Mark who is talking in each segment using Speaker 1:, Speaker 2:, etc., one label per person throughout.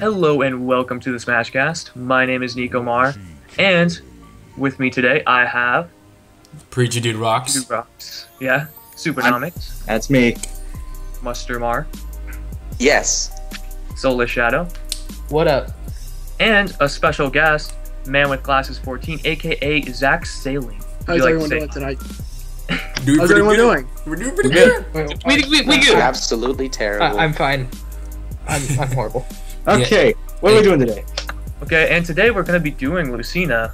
Speaker 1: Hello and welcome to the Smashcast. My name is Nico Mar, and with me today I have
Speaker 2: Preacher Dude Rocks.
Speaker 1: Dude Rocks. Yeah, Supernomics.
Speaker 3: That's me.
Speaker 1: Muster Mar.
Speaker 4: Yes.
Speaker 1: Soulless Shadow.
Speaker 5: What up?
Speaker 1: And a special guest, manwithglasses14, aka Zach Sailing.
Speaker 6: How's everyone doing tonight?
Speaker 2: Doing
Speaker 6: How's
Speaker 2: pretty
Speaker 6: everyone
Speaker 2: good.
Speaker 6: doing?
Speaker 2: We're doing pretty good.
Speaker 1: We good.
Speaker 4: Absolutely terrible.
Speaker 5: I'm fine. I'm horrible.
Speaker 3: Okay, what are we doing today?
Speaker 1: Okay, and today we're going to be doing Lucina,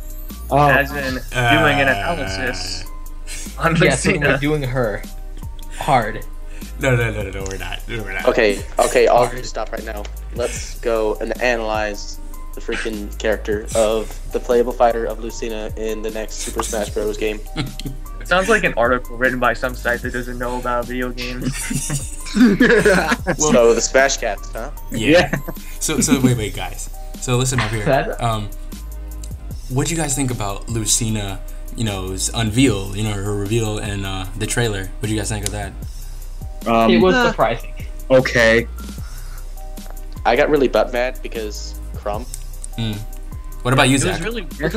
Speaker 1: as in doing an analysis on
Speaker 5: Yes,
Speaker 1: Lucina.
Speaker 5: we're doing her hard.
Speaker 2: No, we're not. We're not.
Speaker 4: Okay, I'll just stop right now. Let's go and analyze the freaking character of the playable fighter of Lucina in the next Super Smash Bros. Game.
Speaker 1: It sounds like an article written by some site that doesn't know about video games.
Speaker 4: So the Smashcast, huh?
Speaker 2: Yeah. So wait, guys. So listen up here. What do you guys think about Lucina? Unveil. Her reveal in the trailer. What do you guys think of that?
Speaker 5: It was surprising.
Speaker 3: Okay.
Speaker 4: I got really butt mad because Crumb.
Speaker 2: What about you,
Speaker 1: It
Speaker 2: Zach?
Speaker 1: was really weird.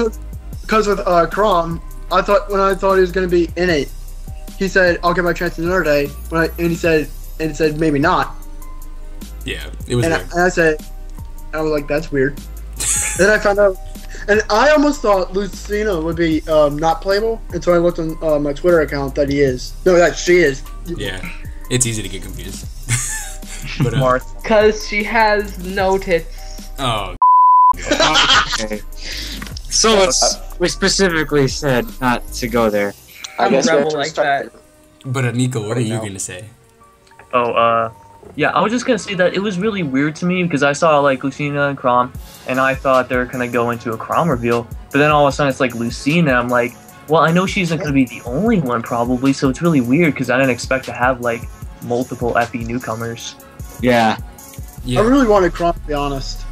Speaker 6: Because with Crom, I thought he was going to be in it, he said, "I'll get my chance another day." And he said maybe not.
Speaker 2: Yeah, it was weird.
Speaker 6: I was like, that's weird. Then I found out, and I almost thought Lucina would be not playable until I looked on my Twitter account that he is. No, that she is.
Speaker 2: Yeah, it's easy to get confused. But
Speaker 1: Marth.
Speaker 5: Because she has no tits.
Speaker 2: oh,
Speaker 3: Okay. So we specifically said not to go there.
Speaker 4: I
Speaker 5: I'm a
Speaker 4: guess we have
Speaker 5: rebel
Speaker 4: to
Speaker 5: like
Speaker 4: restart
Speaker 5: that.
Speaker 2: but Nico, what are you
Speaker 5: No.
Speaker 2: gonna say?
Speaker 1: Yeah, I was just gonna say that it was really weird to me because I saw like Lucina and Crom, and I thought they were gonna go into a Crom reveal, but then all of a sudden it's like Lucina. I'm like, well, I know she's not gonna be the only one probably, so it's really weird because I didn't expect to have like multiple FE newcomers.
Speaker 3: Yeah.
Speaker 2: Yeah.
Speaker 6: I really wanted Crom, to be honest.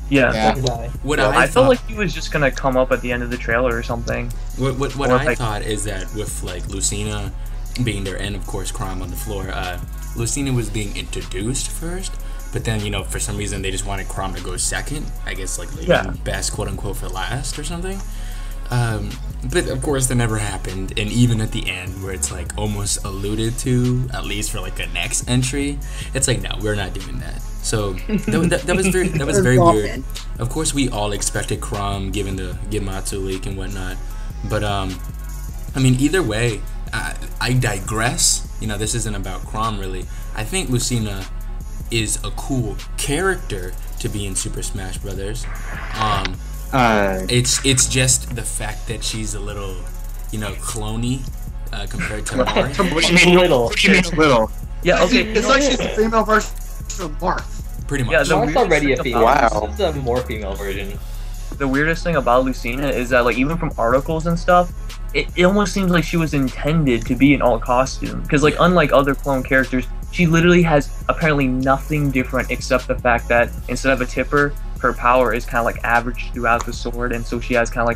Speaker 1: Yeah.
Speaker 3: Yeah.
Speaker 2: What
Speaker 4: Well,
Speaker 2: I
Speaker 1: I felt
Speaker 2: thought,
Speaker 1: like he was just gonna come up at the end of the trailer or something.
Speaker 2: what
Speaker 1: or
Speaker 2: I
Speaker 1: like-
Speaker 2: thought is that with like Lucina being there and of course Crime on the floor, Lucina was being introduced first, but then for some reason they just wanted Crom to go second. I guess like leaving best quote unquote for last or something. But of course that never happened, and even at the end where it's like almost alluded to, at least for like a next entry, it's like no, we're not doing that. So that was very weird. Of course we all expected Crom given the Gematsu leak and whatnot, but I mean either way, I digress. This isn't about Crom really. I think Lucina is a cool character to be in Super Smash Brothers. It's just the fact that she's a little, cloney compared to Marth.
Speaker 3: What do you mean
Speaker 5: Little.
Speaker 3: What do you mean little?
Speaker 1: Yeah. Okay.
Speaker 6: It's like she's the female version of Marth.
Speaker 2: Pretty much.
Speaker 1: Yeah, the
Speaker 5: Marth's
Speaker 1: weirdest
Speaker 5: already a
Speaker 1: thing
Speaker 5: female.
Speaker 4: Wow.
Speaker 5: This is a more female version.
Speaker 1: The weirdest thing about Lucina is that like even from articles and stuff, it almost seems like she was intended to be an all costume because like unlike other clone characters, she literally has apparently nothing different except the fact that instead of a tipper, her power is kind of like average throughout the sword, and so she has kind of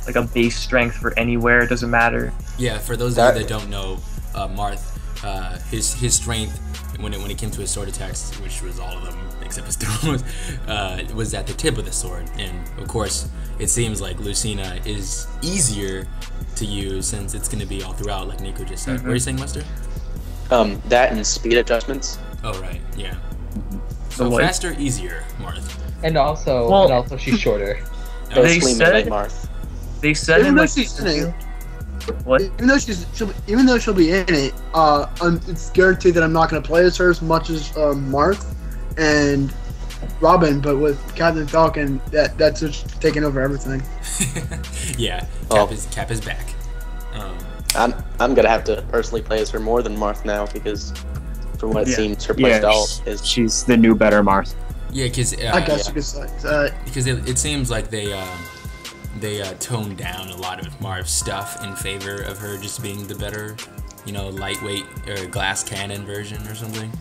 Speaker 1: like a base strength for anywhere. It doesn't matter.
Speaker 2: Yeah, for those of you that don't know, Marth, his strength when it came to his sword attacks, which was all of them except his throws, was at the tip of the sword. And of course, it seems like Lucina is easier to use since it's going to be all throughout, like Nico just said. What are you saying, Muster?
Speaker 4: That and speed adjustments.
Speaker 2: Oh right, yeah. So
Speaker 1: like-
Speaker 2: faster, easier, Marth.
Speaker 5: And also she's shorter.
Speaker 4: Basically
Speaker 1: said-
Speaker 4: Midnight Marth.
Speaker 1: They said
Speaker 6: Even
Speaker 1: in
Speaker 6: though
Speaker 1: like
Speaker 6: she's in it,
Speaker 1: what?
Speaker 6: even though she'll be in it, it's guaranteed that I'm not going to play as her as much as Marth and Robin, but with Captain Falcon, that's just taking over everything.
Speaker 2: Yeah,
Speaker 4: Oh.
Speaker 2: Cap is back.
Speaker 4: I'm gonna have to personally play as her more than Marth now because, from what it
Speaker 1: Yeah.
Speaker 4: seems, her
Speaker 3: Yeah,
Speaker 4: playstyle is.
Speaker 3: she's the new better Marth.
Speaker 2: Yeah, because
Speaker 6: I guess you could say.
Speaker 2: because it seems like they toned down a lot of Marv's stuff in favor of her just being the better, lightweight or glass cannon version or something.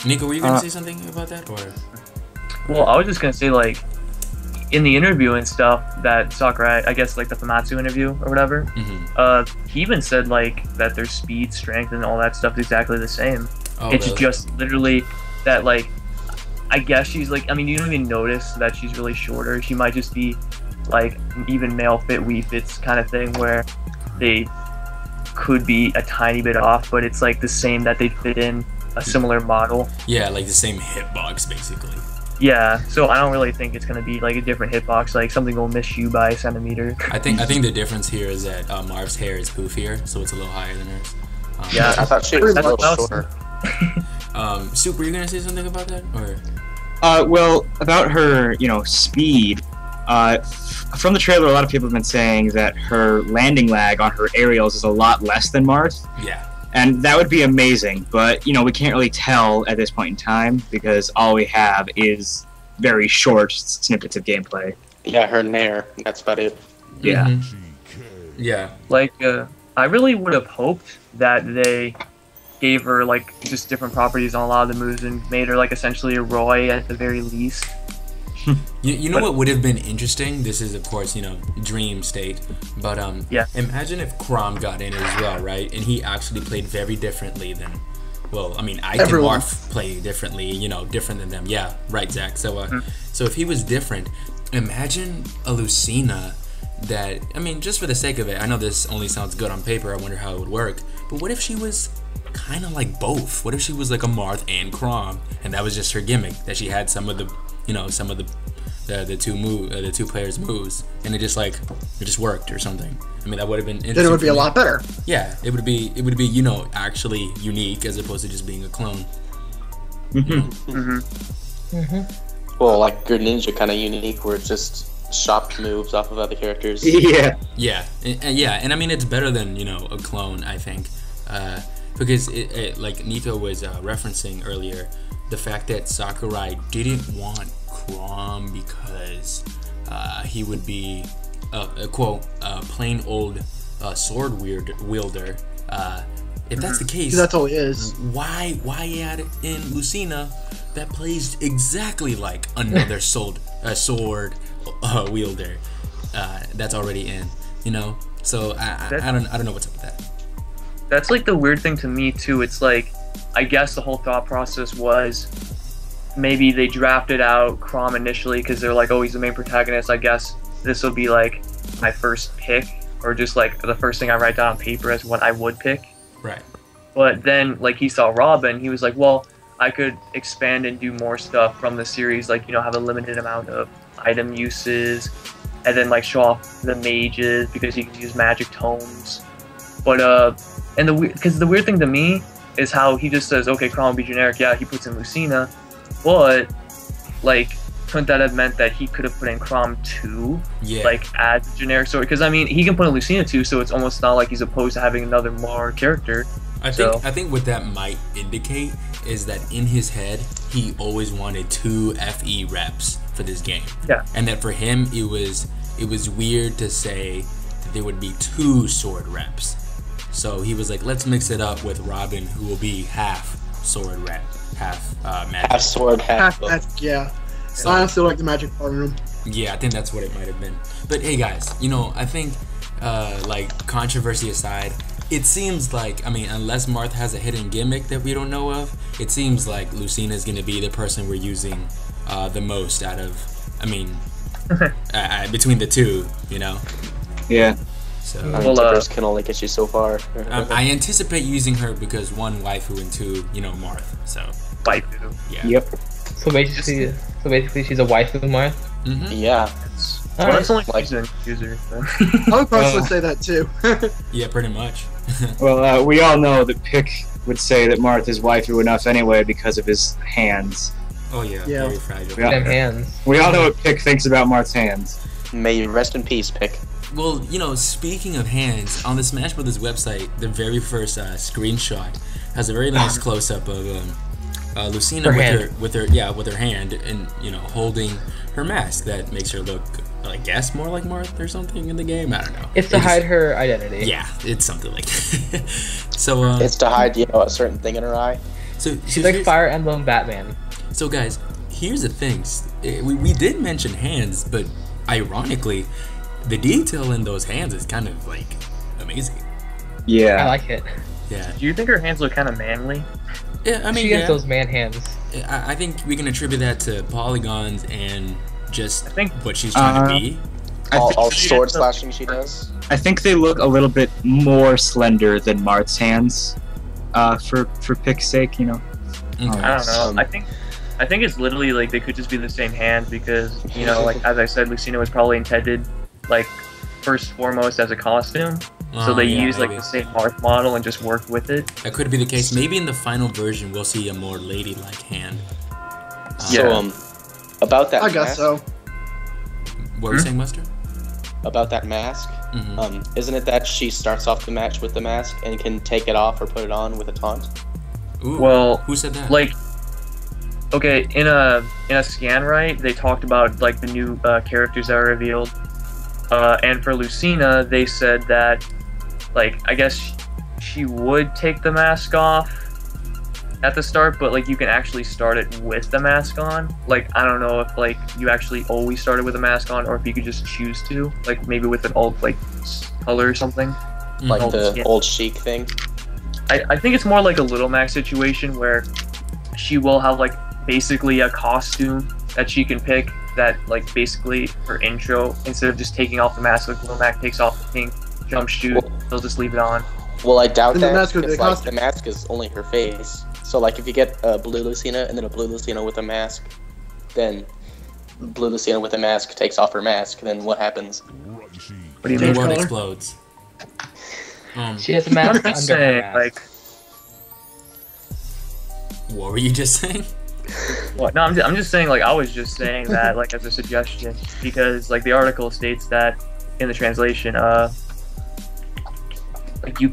Speaker 2: Nico, were you gonna say something about that, or?
Speaker 1: Well, I was just gonna say like in the interview and stuff that Sakurai, I guess like the Famitsu interview or whatever, he even said like that their speed, strength, and all that stuff is exactly the same.
Speaker 2: Oh,
Speaker 1: It's
Speaker 2: really?
Speaker 1: just literally that like I guess she's like, I mean, you don't even notice that she's really shorter. She might just be like even male fit, we fits kind of thing where they could be a tiny bit off, but it's like the same that they fit in a similar model.
Speaker 2: Yeah, like the same hitbox basically.
Speaker 1: Yeah, so I don't really think it's gonna be like a different hitbox. Like something will miss you by a centimeter.
Speaker 2: I think the difference here is that Marv's hair is poofier, so it's a little higher than hers.
Speaker 1: Yeah,
Speaker 4: I thought she was a little
Speaker 1: that's
Speaker 4: shorter.
Speaker 2: Super, you gonna say something about that, or?
Speaker 3: Well, about her, speed. From the trailer, a lot of people have been saying that her landing lag on her aerials is a lot less than Marth.
Speaker 2: Yeah.
Speaker 3: And that would be amazing, but we can't really tell at this point in time because all we have is very short snippets of gameplay.
Speaker 4: Yeah, her nair. That's about it.
Speaker 1: Yeah.
Speaker 2: Yeah.
Speaker 1: Like, I really would have hoped that they gave her like just different properties on a lot of the moves and made her like essentially a Roy at the very least.
Speaker 2: You know what would have been interesting? This is, of course, dream state. But
Speaker 1: yeah.
Speaker 2: Imagine if Crom got in as well, right? And he actually played very differently than, well, I mean, I can Marth play differently, different than them. Yeah, right, Zach. So, so if he was different, imagine a Lucina that, I mean, just for the sake of it, I know this only sounds good on paper. I wonder how it would work. But what if she was kind of like both? What if she was like a Marth and Crom, and that was just her gimmick, that she had some of the some of the two players' moves, and it just worked or something. I mean, that would have been interesting.
Speaker 6: Then it would be a lot better.
Speaker 2: Yeah, it would be actually unique as opposed to just being a clone.
Speaker 4: Well, like Greninja kind of unique, where it's just shopped moves off of other characters.
Speaker 2: Yeah, and I mean it's better than a clone, I think, because it like Nito was referencing earlier, the fact that Sakurai didn't want Crom because he would be a quote plain old sword wielder. If that's the case,
Speaker 6: that's all he is.
Speaker 2: Why add in Lucina that plays exactly like another sword wielder that's already in, So I don't know what's up with that.
Speaker 1: That's like the weird thing to me too. It's like, I guess the whole thought process was maybe they drafted out Crom initially because they're like, oh, he's the main protagonist. I guess this will be like my first pick, or just like the first thing I write down on paper as what I would pick.
Speaker 2: Right.
Speaker 1: But then like he saw Robin, he was like, well, I could expand and do more stuff from the series, like have a limited amount of item uses, and then like show off the mages because you can use magic tomes. But because the weird thing to me is how he just says, okay, Crom will be generic. Yeah, he puts in Lucina, but like, couldn't that have meant that he could have put in Crom 2?
Speaker 2: Yeah.
Speaker 1: Like, as a generic story? Because I mean, he can put in Lucina 2, so it's almost not like he's opposed to having another more character.
Speaker 2: I think what that might indicate is that in his head, he always wanted 2 FE reps for this game.
Speaker 1: Yeah.
Speaker 2: And that for him, it was weird to say that there would be 2 sword reps. So he was like, let's mix it up with Robin, who will be half sword rep, half magic.
Speaker 4: Half sword, half
Speaker 6: magic, yeah.
Speaker 2: So,
Speaker 6: I still like the magic part of him.
Speaker 2: Yeah, I think that's what it might have been. But hey guys, I think like controversy aside, it seems like, I mean, unless Marth has a hidden gimmick that we don't know of, it seems like Lucina is going to be the person we're using the most out of, I mean, between the two,
Speaker 3: Yeah.
Speaker 2: So,
Speaker 4: Tippers can only get you so far.
Speaker 2: I anticipate using her because 1, waifu, and 2, Marth. So
Speaker 1: Waifu.
Speaker 2: Yeah.
Speaker 3: Yep.
Speaker 5: So basically she's a waifu Marth.
Speaker 2: Mm-hmm.
Speaker 4: Yeah.
Speaker 1: Well, that's only
Speaker 4: Like-
Speaker 1: user. So.
Speaker 6: I would personally say that too.
Speaker 2: Yeah, pretty much.
Speaker 3: Well, we all know that Pick would say that Marth is waifu enough anyway because of his hands.
Speaker 2: Oh yeah,
Speaker 6: Yeah.
Speaker 2: very fragile.
Speaker 3: Yeah.
Speaker 5: Them hands.
Speaker 3: We all know what Pick thinks about Marth's hands.
Speaker 4: May you rest in peace, Pick.
Speaker 2: Well, speaking of hands, on the Smash Brothers website, the very first screenshot has a very nice close-up of Lucina with her hand and holding her mask that makes her look, I guess, more like Marth or something in the game. I don't know.
Speaker 5: It's to hide her identity.
Speaker 2: Yeah, it's something like that. So
Speaker 4: It's to hide, a certain thing in her eye.
Speaker 2: so
Speaker 5: She's like Fire Emblem Batman.
Speaker 2: So guys, here's the thing. We did mention hands, but ironically, the detail in those hands is kind of like amazing.
Speaker 3: Yeah.
Speaker 5: I like it.
Speaker 2: Yeah.
Speaker 1: Do you think her hands look kind of manly?
Speaker 2: Yeah, I mean,
Speaker 5: She has those man hands.
Speaker 2: I think we can attribute that to polygons and just
Speaker 1: I think
Speaker 2: what she's trying to be.
Speaker 4: All sword slashing she does.
Speaker 3: I think they look a little bit more slender than Marth's hands, for pick's sake, you know.
Speaker 2: Okay.
Speaker 1: I don't know. I think it's literally like they could just be the same hand because, you know, like as I said, Lucina was probably intended like first foremost as a costume. So they used like the same Marth model and just worked with it.
Speaker 2: That could be the case. Maybe in the final version we'll see a more ladylike hand.
Speaker 4: So about that
Speaker 6: I guess so.
Speaker 2: What were you saying, Mustard?
Speaker 4: About that mask, isn't it that she starts off the match with the mask and can take it off or put it on with a taunt?
Speaker 2: Ooh,
Speaker 1: Well,
Speaker 2: who said that?
Speaker 1: Like, okay, in a scan right, they talked about like the new characters that are revealed, and for Lucina, they said that, like, I guess she would take the mask off at the start, but like you can actually start it with the mask on. Like, I don't know if like you actually always started with a mask on, or if you could just choose to, like maybe with an old like color or something.
Speaker 4: Like
Speaker 1: Old
Speaker 4: the
Speaker 1: skin.
Speaker 4: old chic thing.
Speaker 1: I think it's more like a Little Mac situation where she will have like basically a costume that she can pick that like basically her intro, instead of just taking off the mask, like Little Mac takes off the pink jumpsuit, they'll just leave it on.
Speaker 4: Well, I doubt
Speaker 6: And the
Speaker 4: that
Speaker 6: mask
Speaker 4: because
Speaker 6: with the
Speaker 4: like,
Speaker 6: costume.
Speaker 4: the mask is only her face. So like if you get a blue Lucina and then a blue Lucina with a mask, then blue Lucina with a mask takes off her mask. Then what happens?
Speaker 1: What do you
Speaker 2: The
Speaker 1: mean?
Speaker 2: world
Speaker 6: color?
Speaker 2: explodes.
Speaker 5: She has a mask
Speaker 1: I'm
Speaker 5: under
Speaker 1: just
Speaker 5: her
Speaker 1: saying,
Speaker 5: mask.
Speaker 1: like,
Speaker 2: What were you just saying?
Speaker 1: what? No, I'm just saying, like, I was just saying that, like, as a suggestion, because, like, the article states that in the translation, like, you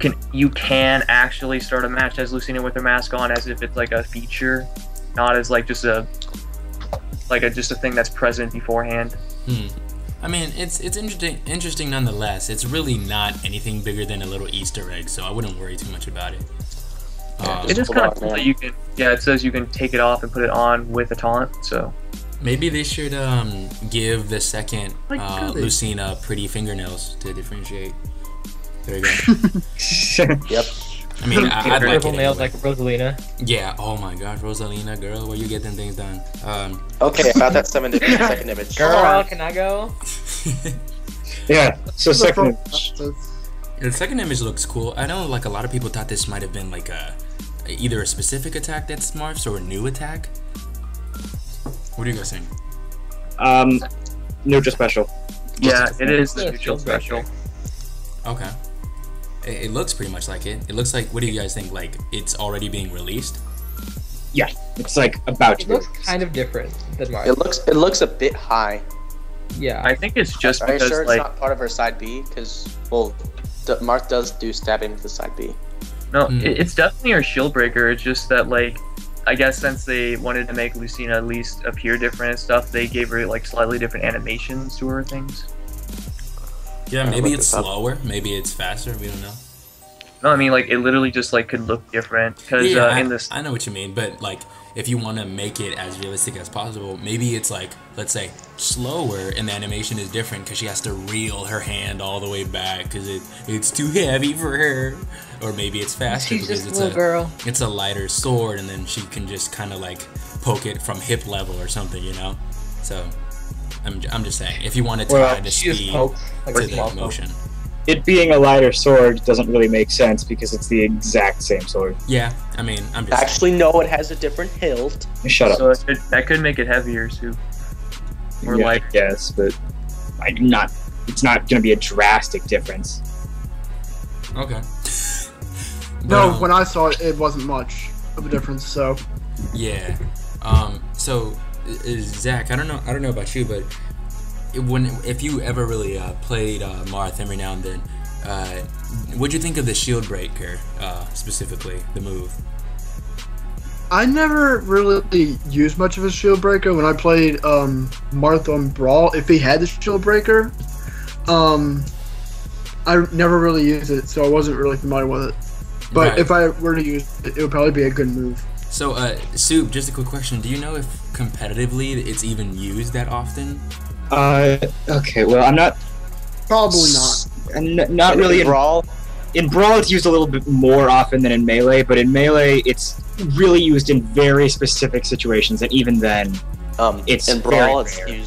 Speaker 1: can actually start a match as Lucina with her mask on, as if it's like a feature, not as like just a thing that's present beforehand.
Speaker 2: I mean, it's interesting nonetheless. It's really not anything bigger than a little Easter egg, so I wouldn't worry too much about it.
Speaker 1: It is
Speaker 4: Hold
Speaker 1: kind
Speaker 4: on,
Speaker 1: of cool
Speaker 4: man.
Speaker 1: that you can. Yeah, it says you can take it off and put it on with a taunt. So
Speaker 2: Maybe they should give the second
Speaker 6: Like, could they?
Speaker 2: Lucina pretty fingernails to differentiate. There you go.
Speaker 4: Yep.
Speaker 2: I mean, I'd like
Speaker 5: Purple
Speaker 2: it
Speaker 5: nails
Speaker 2: anyway.
Speaker 5: like Rosalina.
Speaker 2: Yeah. Oh my God, Rosalina, girl, where you get them things done?
Speaker 4: Okay, about that second image.
Speaker 5: Girl, can I go?
Speaker 3: Yeah. So
Speaker 6: The
Speaker 3: second.
Speaker 2: The second image looks cool. I know, like, a lot of people thought this might have been like either a specific attack that's Marth's or a new attack. What are you guys saying?
Speaker 3: Neutral special.
Speaker 1: yeah, it is
Speaker 5: Yeah,
Speaker 1: the neutral
Speaker 5: shield breaker.
Speaker 1: special.
Speaker 2: Okay. It looks pretty much like it. It looks like. What do you guys think? Like, it's already being released?
Speaker 3: Yeah, it's like about
Speaker 5: It
Speaker 3: to.
Speaker 5: looks kind of different than Mars.
Speaker 4: It looks a bit high.
Speaker 5: Yeah.
Speaker 1: I think it's just
Speaker 4: Are you
Speaker 1: because
Speaker 4: sure it's
Speaker 1: like
Speaker 4: not part of her side B? Because well, Marth does do stabbing with the side B.
Speaker 1: no,
Speaker 2: Mm.
Speaker 1: it's definitely her shield breaker. It's just that like I guess since they wanted to make Lucina at least appear different and stuff, they gave her like slightly different animations to her things.
Speaker 2: Yeah,
Speaker 4: I'll
Speaker 2: maybe
Speaker 4: look
Speaker 2: it's
Speaker 4: this up.
Speaker 2: slower. Maybe it's faster. We don't know.
Speaker 1: No, I mean like it literally just like could look different because
Speaker 2: Yeah,
Speaker 1: in this
Speaker 2: I know what you mean, but like, if you want to make it as realistic as possible, maybe it's like, let's say, slower, and the animation is different because she has to reel her hand all the way back because it's too heavy for her, or maybe it's faster
Speaker 5: She's
Speaker 2: because
Speaker 5: just a
Speaker 2: it's
Speaker 5: little girl.
Speaker 2: it's a lighter sword, and then she can just kind of like poke it from hip level or something, you know. So I'm just saying, if you want to tie
Speaker 3: Well,
Speaker 2: the
Speaker 5: She just
Speaker 2: speed
Speaker 5: pokes like
Speaker 2: to
Speaker 5: a
Speaker 2: the
Speaker 5: small poke.
Speaker 2: motion.
Speaker 3: It being a lighter sword doesn't really make sense because it's the exact same sword.
Speaker 2: Yeah, I mean, I'm just
Speaker 4: Actually, no, it has a different hilt.
Speaker 3: Shut up.
Speaker 1: so that could make it heavier too. Or
Speaker 3: Yeah,
Speaker 1: like
Speaker 3: I guess, but I'm not. It's not going to be a drastic difference.
Speaker 2: okay.
Speaker 6: No,
Speaker 2: But,
Speaker 6: when I saw it, it wasn't much of a difference. So
Speaker 2: yeah. So Zach, I don't know about you, but if you ever really played Marth every now and then, what'd you think of the shield breaker, specifically the move?
Speaker 6: I never really used much of a shield breaker when I played Marth on Brawl. If he had the shield breaker, I never really used it, so I wasn't really familiar with it. But
Speaker 2: Right.
Speaker 6: if I were to use it, it would probably be a good move.
Speaker 2: So, Soup, just a quick question: do you know if competitively it's even used that often?
Speaker 3: Okay, well, I'm not.
Speaker 6: Probably not.
Speaker 3: Not really.
Speaker 4: Brawl.
Speaker 3: in Brawl it's used a little bit more often than in Melee, but in Melee it's really used in very specific situations, and even then, it's
Speaker 4: in Brawl
Speaker 3: very rare.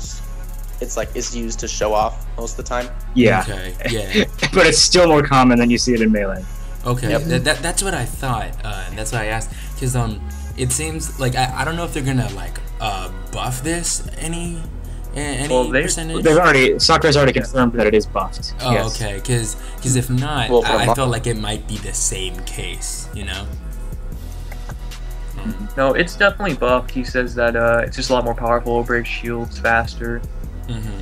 Speaker 4: it's used to show off most of the time.
Speaker 3: Yeah.
Speaker 2: Okay. Yeah.
Speaker 3: But it's still more common than you see it in Melee.
Speaker 2: Okay.
Speaker 4: Yep.
Speaker 2: That's what I thought. And that's why I asked, because it seems like I don't know if they're gonna like buff this any percentage.
Speaker 3: They've already Sakurai's already confirmed that it is buffed.
Speaker 2: Oh,
Speaker 3: yes.
Speaker 2: okay. Because if not,
Speaker 4: Well,
Speaker 2: I felt like it might be the same case. You know.
Speaker 1: No, it's definitely buffed. He says that it's just a lot more powerful, breaks shields faster.
Speaker 2: Mm-hmm.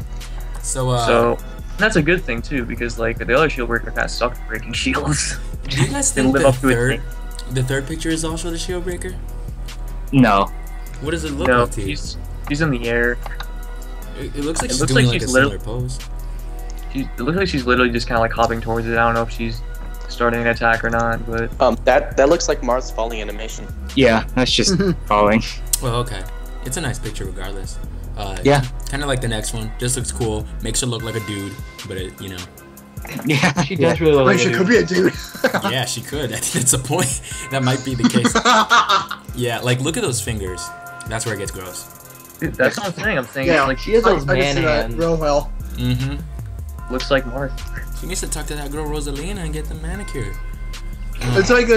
Speaker 2: So
Speaker 1: So that's a good thing too, because like the other shield breaker kind of suck at breaking shields.
Speaker 2: do you guys
Speaker 1: They
Speaker 2: think
Speaker 1: live
Speaker 2: the
Speaker 1: up to its name.
Speaker 2: third picture is also the shield breaker?
Speaker 3: No.
Speaker 2: What does it look
Speaker 1: No,
Speaker 2: like to you?
Speaker 1: she's in the air.
Speaker 2: It looks like
Speaker 1: it
Speaker 2: she's
Speaker 1: looks
Speaker 2: doing
Speaker 1: like
Speaker 2: like a
Speaker 1: she's
Speaker 2: similar pose.
Speaker 1: It looks like she's literally just kind of like hopping towards it. I don't know if she's starting an attack or not, but
Speaker 4: That looks like Marth's falling animation.
Speaker 3: Yeah, that's just falling.
Speaker 2: Well, okay. It's a nice picture regardless.
Speaker 3: Yeah.
Speaker 2: Kind of like the next one. Just looks cool. Makes her look like a dude, but it, you know.
Speaker 3: Yeah.
Speaker 5: She does really look
Speaker 6: Wait,
Speaker 5: like
Speaker 6: she
Speaker 5: a
Speaker 6: could
Speaker 5: dude.
Speaker 6: be a dude.
Speaker 2: Yeah, she could. I think that's the point. That might be the case. Yeah, like look at those fingers. That's where it gets gross.
Speaker 1: dude, that's what I'm saying. I'm saying
Speaker 6: Yeah.
Speaker 1: it's like
Speaker 5: She has those
Speaker 6: I can
Speaker 5: man
Speaker 6: see that
Speaker 5: hands.
Speaker 6: real well.
Speaker 2: Mm-hmm.
Speaker 1: looks like Marth.
Speaker 2: She needs to talk to that girl Rosalina and get the manicure.
Speaker 6: It's like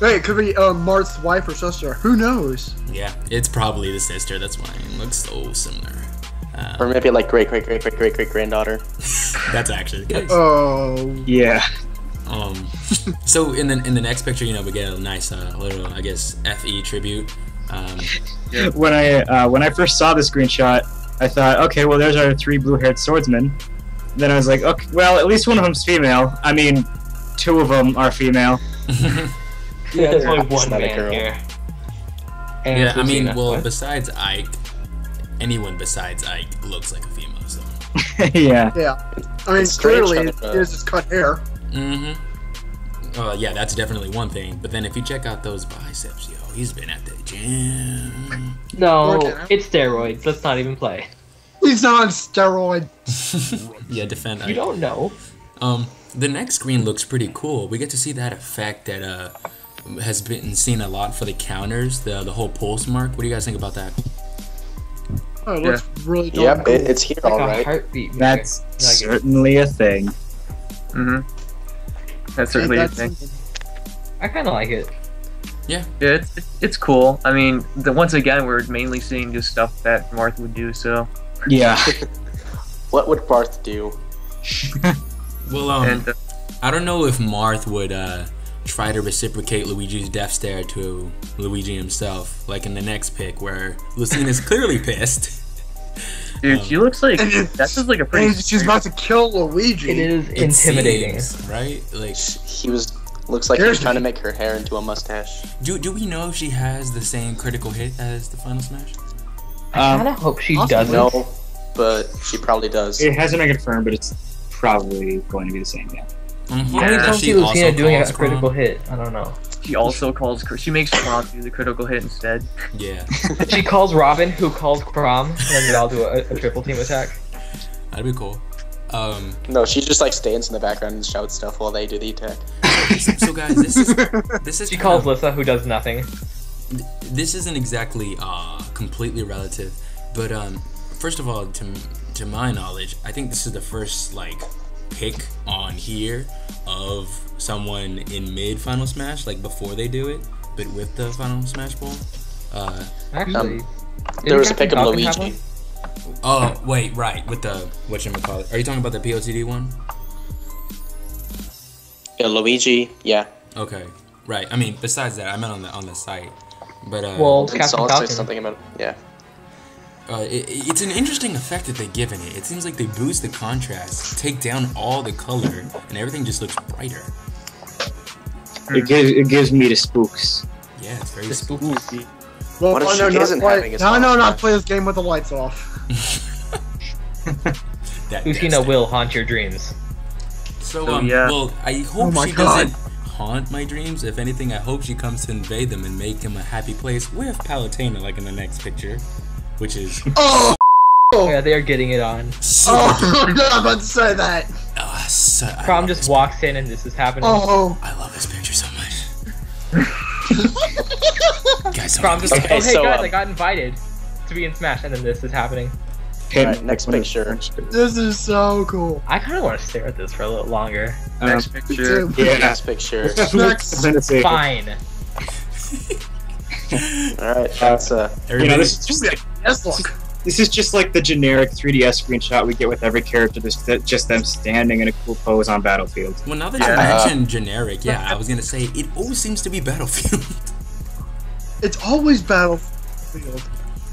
Speaker 6: Wait, it could be Marth's wife or sister. Who knows?
Speaker 2: Yeah, it's probably the sister. That's why it looks so similar.
Speaker 4: Or maybe like great granddaughter.
Speaker 2: That's actually the case.
Speaker 6: Oh.
Speaker 3: Yeah.
Speaker 2: So in the next picture, you know, we get a nice little, I guess, FE tribute.
Speaker 3: When I first saw the screenshot, I thought, okay, well, there's our 3 blue-haired swordsmen. Then I was like, okay, well, at least one of them's female. I mean, 2 of them are female.
Speaker 5: Yeah, there's only
Speaker 4: It's
Speaker 5: one
Speaker 4: not a
Speaker 5: man
Speaker 4: girl.
Speaker 5: here. And
Speaker 2: Yeah, I mean,
Speaker 5: Lucina.
Speaker 2: well,
Speaker 5: What?
Speaker 2: besides Ike, anyone besides Ike looks like a female. So.
Speaker 3: Yeah.
Speaker 6: Yeah. I mean,
Speaker 4: It's strange
Speaker 6: clearly,
Speaker 4: how
Speaker 6: it
Speaker 4: the-
Speaker 6: is just cut hair.
Speaker 2: Mm-hmm. Yeah, that's definitely one thing. But then if you check out those biceps, yo, he's been at the gym.
Speaker 5: No,
Speaker 6: Working out.
Speaker 5: it's steroids. Let's not even play.
Speaker 6: He's not on steroid.
Speaker 2: Yeah, defend Ike.
Speaker 5: You don't know.
Speaker 2: The next screen looks pretty cool. We get to see that effect that has been seen a lot for the counters, the whole pulse mark. What do you guys think about that?
Speaker 6: Oh, it looks really darn
Speaker 4: Yep,
Speaker 6: cool.
Speaker 4: it's here
Speaker 5: Like a
Speaker 4: alright.
Speaker 5: heartbeat. meter.
Speaker 3: That's
Speaker 5: Like,
Speaker 3: certainly a thing.
Speaker 1: Mm-hmm. That's certainly a
Speaker 6: That's
Speaker 1: thing.
Speaker 5: I kind of like it.
Speaker 2: Yeah.
Speaker 1: Yeah, it's cool. I mean, once again, we're mainly seeing just stuff that Marth would do. So,
Speaker 3: Yeah.
Speaker 4: What would Barth do?
Speaker 2: Well,
Speaker 1: and
Speaker 2: I don't know if Marth would try to reciprocate Luigi's death stare to Luigi himself, like in the next pic where Lucina's clearly pissed.
Speaker 1: dude, she looks like that's just like a pretty.
Speaker 6: And she's about to kill Luigi.
Speaker 5: It is
Speaker 2: It
Speaker 5: intimidating.
Speaker 2: seems, right? Like,
Speaker 4: Looks like he was
Speaker 6: Seriously.
Speaker 4: trying to make her hair into a mustache.
Speaker 2: do we know if she has the same critical hit as the Final Smash?
Speaker 5: I kind of hope she
Speaker 6: awesome.
Speaker 5: doesn't.
Speaker 4: No, but she probably does.
Speaker 3: It hasn't been confirmed, but it's probably going to be the same, yeah.
Speaker 5: I
Speaker 2: Yeah,
Speaker 5: only
Speaker 2: that
Speaker 5: don't
Speaker 2: she
Speaker 5: see Lucina
Speaker 2: also
Speaker 5: doing a
Speaker 2: calls
Speaker 5: critical
Speaker 2: Crom.
Speaker 5: hit. I don't know.
Speaker 1: She also calls. She makes Crom do the critical hit instead.
Speaker 2: Yeah,
Speaker 5: She calls Robin, who calls Crom, and then they all do a triple team attack.
Speaker 2: that'd be cool.
Speaker 4: No, she just like stands in the background and shouts stuff while they do the attack.
Speaker 2: So guys, this is
Speaker 5: She
Speaker 2: kind
Speaker 5: calls
Speaker 2: of-
Speaker 5: Lissa, who does nothing.
Speaker 2: this isn't exactly completely relative, but first of all, to my knowledge, I think this is the first like pick on here of someone in mid Final Smash, like before they do it, but with the Final Smash Ball.
Speaker 5: Actually,
Speaker 4: There was a pick of
Speaker 5: Captain Falcon have
Speaker 4: Luigi.
Speaker 2: Oh wait, right, with the whatchamacallit. Are you talking about the POTD one?
Speaker 4: Yeah, Luigi. Yeah.
Speaker 2: Okay, right. I mean, besides that, I meant on the site, but
Speaker 5: Well,
Speaker 4: And
Speaker 5: Captain
Speaker 4: Solid said
Speaker 5: Falcon.
Speaker 4: something about yeah.
Speaker 2: it's an interesting effect that they've given it. It seems like they boost the contrast, take down all the color, and everything just looks brighter.
Speaker 3: It gives me the spooks.
Speaker 2: Yeah, it's very
Speaker 5: The
Speaker 2: spooky.
Speaker 5: spooky.
Speaker 6: Well,
Speaker 4: What if she
Speaker 6: not
Speaker 4: isn't
Speaker 6: play,
Speaker 4: having a
Speaker 6: no,
Speaker 4: small
Speaker 6: not
Speaker 4: smash?
Speaker 6: play this game with the lights off.
Speaker 2: That
Speaker 5: Lucina
Speaker 2: devastating.
Speaker 5: will haunt your dreams.
Speaker 2: So
Speaker 1: Oh, yeah.
Speaker 2: well, I
Speaker 6: Oh
Speaker 2: hope
Speaker 6: my
Speaker 2: she
Speaker 6: God.
Speaker 2: doesn't haunt my dreams. If anything, I hope she comes to invade them and make them a happy place with Palutena, like in the next picture, which is
Speaker 6: Oh!
Speaker 5: Yeah, they are getting it on.
Speaker 2: so
Speaker 6: Oh, I'm not about to say that.
Speaker 2: so
Speaker 5: Crom just walks in and this is happening.
Speaker 6: Oh,
Speaker 2: I love this picture so much. Guys,
Speaker 5: Crom just
Speaker 4: Okay,
Speaker 5: oh hey
Speaker 4: so,
Speaker 5: guys, I got invited to be in Smash, and then this is happening.
Speaker 4: Alright, next picture.
Speaker 6: this is so cool.
Speaker 5: I kind of want to stare at this for a little longer.
Speaker 1: Next
Speaker 6: Me
Speaker 1: picture.
Speaker 6: too.
Speaker 3: Yeah.
Speaker 4: Next picture.
Speaker 5: Fine.
Speaker 4: Alright, that's
Speaker 3: This is just like
Speaker 6: Yes, look.
Speaker 3: this is just like the generic 3DS screenshot we get with every character, just them standing in a cool pose on Battlefield.
Speaker 2: Well, now that you mentioned generic, yeah, I was gonna say it always seems to be Battlefield.
Speaker 6: It's always Battlefield.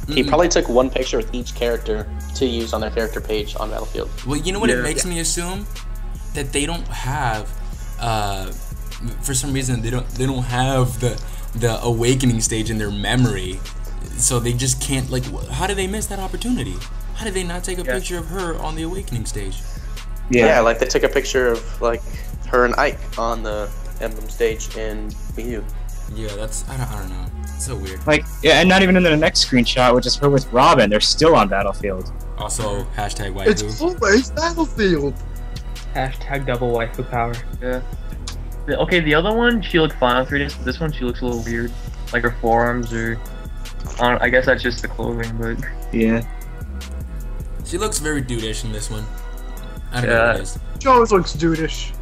Speaker 4: he probably took one picture with each character to use on their character page on Battlefield.
Speaker 2: Well, you know what it
Speaker 1: Yeah.
Speaker 2: makes me assume? That they don't have, for some reason, they don't have the awakening stage in their memory, so they just can't, like, how did they miss that opportunity? How did they not take a picture of her on the awakening stage?
Speaker 4: Yeah, like they took a picture of like her and Ike on the Emblem stage in Wii U.
Speaker 2: Yeah, that's, I don't know. It's so weird.
Speaker 3: Like, yeah, and not even in the next screenshot, which is her with Robin. They're still on Battlefield.
Speaker 2: Also, hashtag
Speaker 6: It's
Speaker 2: waifu.
Speaker 6: always Battlefield.
Speaker 5: Hashtag double waifu power.
Speaker 1: Yeah. Okay, the other one, she looked fine on 3DS, but this one, she looks a little weird. Like her forearms or... I guess that's just the clothing, but...
Speaker 3: Yeah.
Speaker 2: She looks very dude-ish in this one. I don't know what it is.
Speaker 6: She always looks dudeish.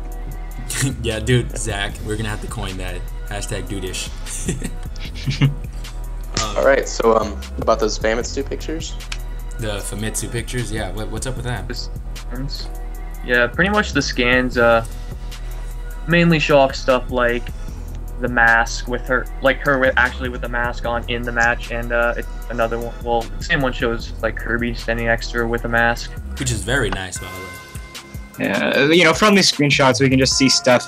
Speaker 2: Yeah, dude, Zach, we're gonna have to coin that. Hashtag dude-ish.
Speaker 4: Alright, so about those Famitsu pictures.
Speaker 2: The Famitsu pictures, yeah, what's up with that?
Speaker 1: Scans. Yeah, pretty much the scans mainly show off stuff like the mask with her, actually with the mask on in the match, and another one. Well, the same one shows like Kirby standing next to her with a mask.
Speaker 2: Which is very nice, by the way.
Speaker 3: Yeah, from these screenshots, we can just see stuff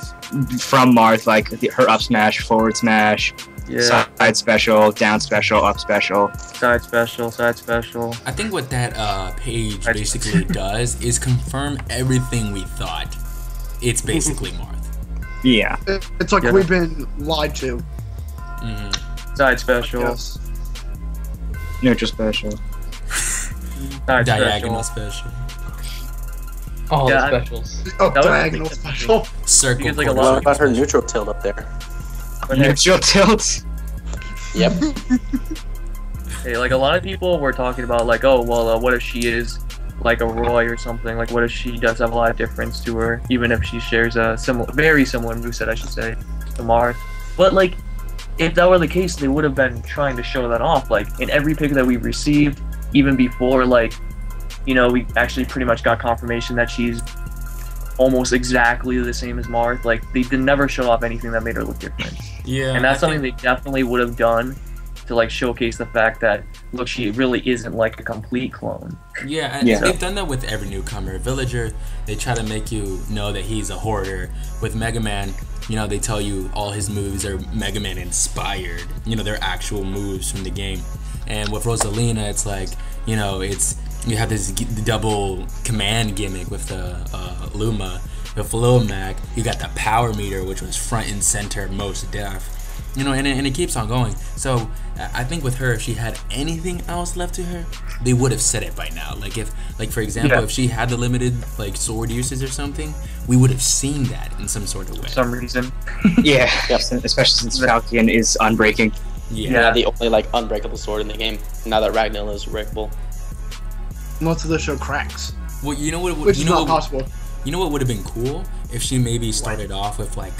Speaker 3: from Marth, like her up smash, forward smash,
Speaker 1: Yeah,
Speaker 3: side special, down special, up special.
Speaker 1: side special, side special.
Speaker 2: I think what that page basically does is confirm everything we thought. It's basically Marth.
Speaker 3: Yeah.
Speaker 6: It's like
Speaker 1: Yeah.
Speaker 6: we've been lied to.
Speaker 1: Side special.
Speaker 6: Yes.
Speaker 3: Neutral special.
Speaker 1: Side
Speaker 2: Diagonal
Speaker 1: special.
Speaker 2: special.
Speaker 5: All
Speaker 1: Yeah,
Speaker 5: the specials.
Speaker 6: Oh,
Speaker 1: That was-
Speaker 6: diagonal special.
Speaker 2: Circle.
Speaker 1: Because, like, a
Speaker 2: quarter,
Speaker 1: lot
Speaker 4: What about her
Speaker 2: special.
Speaker 4: neutral tilt up there?
Speaker 1: But hey,
Speaker 3: Neutral tilt.
Speaker 4: Yep.
Speaker 1: hey, like a lot of people were talking about like, oh well, what if she is like a Roy or something? Like, what if she does have a lot of difference to her, even if she shares a very similar moveset, I should say, to Marth. But like, if that were the case, they would have been trying to show that off. Like in every pick that we received, even before like, we actually pretty much got confirmation that she's almost exactly the same as Marth. Like they did never show off anything that made her look different.
Speaker 2: Yeah.
Speaker 1: And that's
Speaker 2: I
Speaker 1: something
Speaker 2: think-
Speaker 1: they definitely would have done to like showcase the fact that look, she really isn't like a complete clone.
Speaker 2: Yeah, and
Speaker 3: Yeah.
Speaker 2: they've done that with every newcomer. Villager, they try to make you know that he's a hoarder. With Mega Man, they tell you all his moves are Mega Man inspired. They're actual moves from the game. And with Rosalina, it's like, you have this double command gimmick with the Luma. With Lomac, you got the power meter, which was front and center most def. And it keeps on going. So I think with her, if she had anything else left to her, they would have said it by now. Like for example,
Speaker 1: Yeah.
Speaker 2: if she had the limited like sword uses or something, we would have seen that in some sort of way.
Speaker 1: For some reason.
Speaker 3: Yeah.
Speaker 4: Yep.
Speaker 3: Especially since Falcon is unbreaking.
Speaker 2: Yeah.
Speaker 4: The only like unbreakable sword in the game. Now that Ragnar is breakable.
Speaker 6: Most of the show cracks,
Speaker 2: Well, you know what?
Speaker 6: which
Speaker 2: you
Speaker 6: is
Speaker 2: know
Speaker 6: not
Speaker 2: what,
Speaker 6: possible.
Speaker 2: You know what would have been cool if she maybe started off with like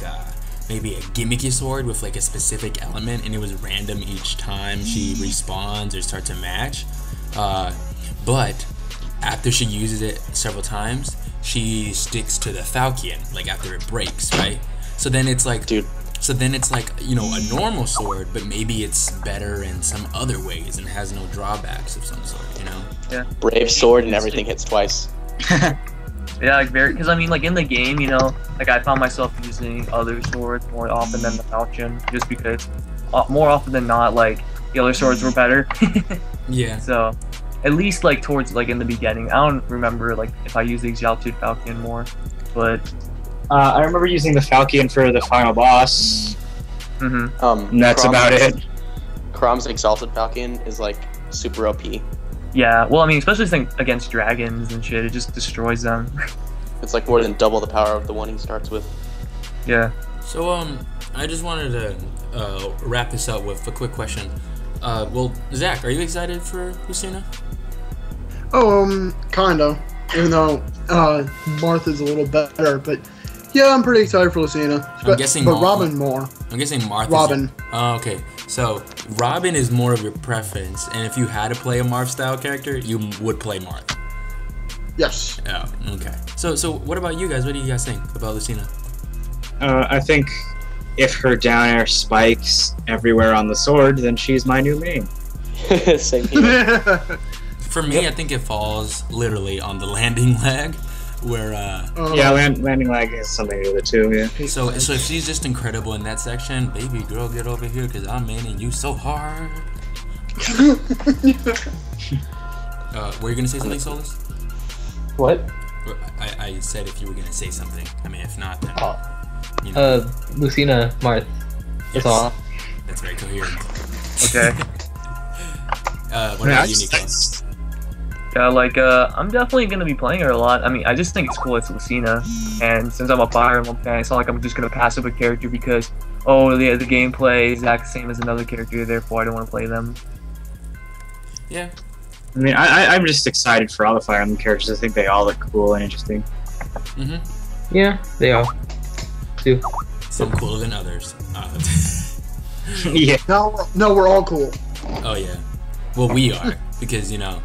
Speaker 2: maybe a gimmicky sword with like a specific element, and it was random each time she respawns or starts a match. But after she uses it several times, she sticks to the Falcon like after it breaks, right? So then it's like,
Speaker 4: Dude.
Speaker 2: So then it's like a normal sword, but maybe it's better in some other ways and has no drawbacks of some sort,
Speaker 4: Brave sword and everything hits twice.
Speaker 1: Yeah, like because I mean, like in the game, like I found myself using other swords more often than the Falchion, just because more often than not, like the other swords were better.
Speaker 2: Yeah.
Speaker 1: So, at least like towards like in the beginning, I don't remember like if I used the Exalted Falcon more, but
Speaker 3: I remember using the Falcon for the final boss. And that's about it.
Speaker 4: Crom's Exalted Falcon is like super OP.
Speaker 1: yeah. Well, I mean, especially against dragons and shit, it just destroys them.
Speaker 4: It's like more than double the power of the one he starts with.
Speaker 1: Yeah.
Speaker 2: So I just wanted to wrap this up with a quick question. Well, Zach, are you excited for Lucina?
Speaker 6: Oh, kinda. Even though Martha's a little better, but yeah, I'm pretty excited for Lucina.
Speaker 2: I'm guessing,
Speaker 6: but Robin more.
Speaker 2: I'm guessing Martha.
Speaker 6: Robin.
Speaker 2: Oh, okay. So Robin is more of your preference, and if you had to play a Marth style character, you would play Marth.
Speaker 6: Yes.
Speaker 2: Oh, okay. So what about you guys? What do you guys think about Lucina?
Speaker 3: I think if her down air spikes everywhere on the sword, then she's my new main.
Speaker 4: Same here.
Speaker 2: For me, I think it falls literally on the landing lag, where
Speaker 3: yeah, landing lag has something to do with it too. Yeah.
Speaker 2: So if she's just incredible in that section, baby girl, get over here, cause I'm manning you so hard. Were you gonna say something, Solus?
Speaker 5: What?
Speaker 2: I said if you were gonna say something. I mean, if not, then you know.
Speaker 5: Lucina Marth. That's all.
Speaker 2: That's very coherent.
Speaker 1: Okay.
Speaker 2: What about you, Nico?
Speaker 1: Yeah, like, I'm definitely gonna be playing her a lot. I mean, I just think it's cool it's Lucina, and since I'm a Fire Emblem fan, it's not like I'm just gonna pass up a character because, oh, the gameplay is exact same as another character, therefore I don't want to play them.
Speaker 2: Yeah.
Speaker 3: I mean, I'm just excited for all the Fire Emblem characters. I think they all look cool and interesting.
Speaker 2: Mm-hmm.
Speaker 5: Yeah, they are. Do.
Speaker 2: Some cooler than others.
Speaker 3: Yeah.
Speaker 6: No, we're all cool.
Speaker 2: Oh yeah. Well, we are because you know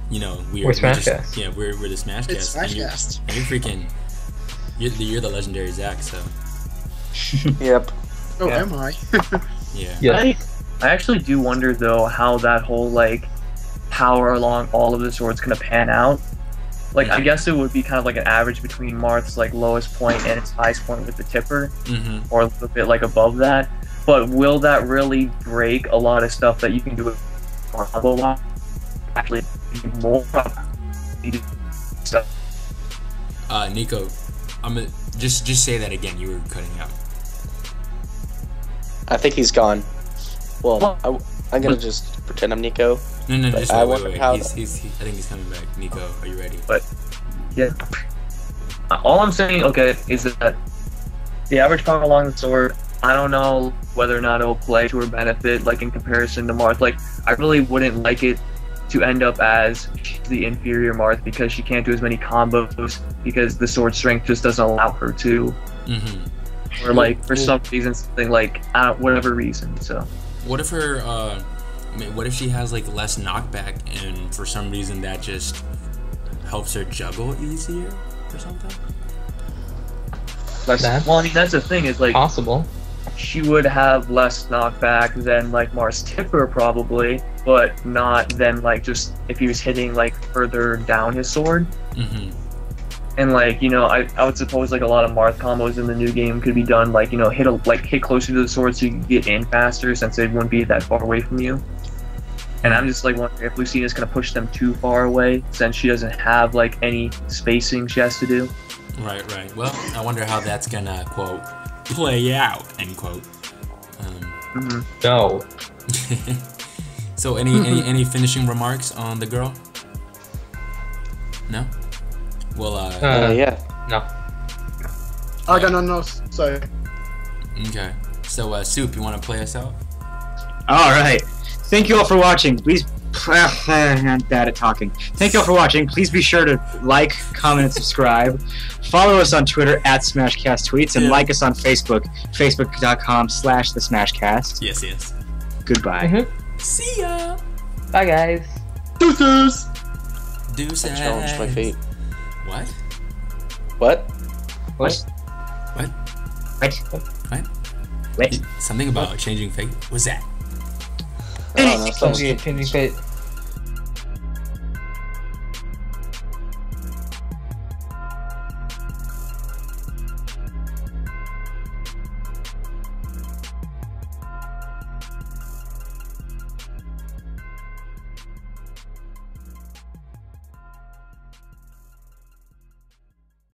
Speaker 2: we're
Speaker 5: Smashcast.
Speaker 2: Yeah, we're the Smashcast.
Speaker 6: It's Smashcast.
Speaker 2: And you're freaking. You're the legendary Zach. So.
Speaker 4: Yep.
Speaker 6: Oh,
Speaker 1: Yeah.
Speaker 6: am I?
Speaker 2: Yeah.
Speaker 5: Yeah.
Speaker 1: I actually do wonder though how that whole like power along all of the swords gonna pan out. Like I guess it would be kind of like an average between Marth's like lowest point and its highest point with the tipper, or a little bit like above that. But will that really break a lot of stuff that you can do with combo? Actually, more stuff.
Speaker 2: Nico, I'm gonna just say that again. You were cutting out.
Speaker 4: I think he's gone. Well, I'm gonna just pretend I'm Nico.
Speaker 2: No,
Speaker 4: But
Speaker 2: just
Speaker 4: I
Speaker 2: wait.
Speaker 4: wonder how-
Speaker 2: I think he's coming back. Nico, are you ready?
Speaker 1: But yeah, all I'm saying, okay, is that the average power along the sword, I don't know whether or not it'll play to her benefit, like in comparison to Marth. Like, I really wouldn't like it to end up as the inferior Marth because she can't do as many combos because the sword strength just doesn't allow her to. Or like for some reason, something like whatever reason. So.
Speaker 2: What if her? I mean, what if she has like less knockback and for some reason that just helps her juggle easier or something?
Speaker 5: That's
Speaker 1: Well, I mean, that's the thing is like
Speaker 5: possible.
Speaker 1: she would have less knockback than like Mars Tipper probably, but not than like just if he was hitting like further down his sword. And like, you know, I would suppose like a lot of Marth combos in the new game could be done like, you know, hit closer to the sword so you can get in faster since they wouldn't be that far away from you. And I'm just like wondering if Lucina's gonna push them too far away since she doesn't have like any spacing she has to do.
Speaker 2: Right. Well, I wonder how that's gonna quote play out end quote.
Speaker 5: No.
Speaker 2: So any finishing remarks on the girl? No. Well,
Speaker 4: Yeah.
Speaker 5: No.
Speaker 6: I got nothing else to say.
Speaker 2: Okay. So, Soup, you want to play us out?
Speaker 3: All right. Thank you all for watching. Please, I'm bad at talking. Thank you all for watching. Please be sure to like, comment, and subscribe. Follow us on Twitter @SmashCastTweets and like us on Facebook, facebook.com/thesmashcast.
Speaker 2: Yes.
Speaker 3: Goodbye.
Speaker 2: See ya.
Speaker 5: Bye, guys.
Speaker 6: Deuces!
Speaker 2: Deuces.
Speaker 4: I challenged my fate.
Speaker 2: What?
Speaker 4: What?
Speaker 5: What?
Speaker 3: Wait.
Speaker 2: Something about changing fate? What's that?
Speaker 4: I don't know.
Speaker 5: Changing fate.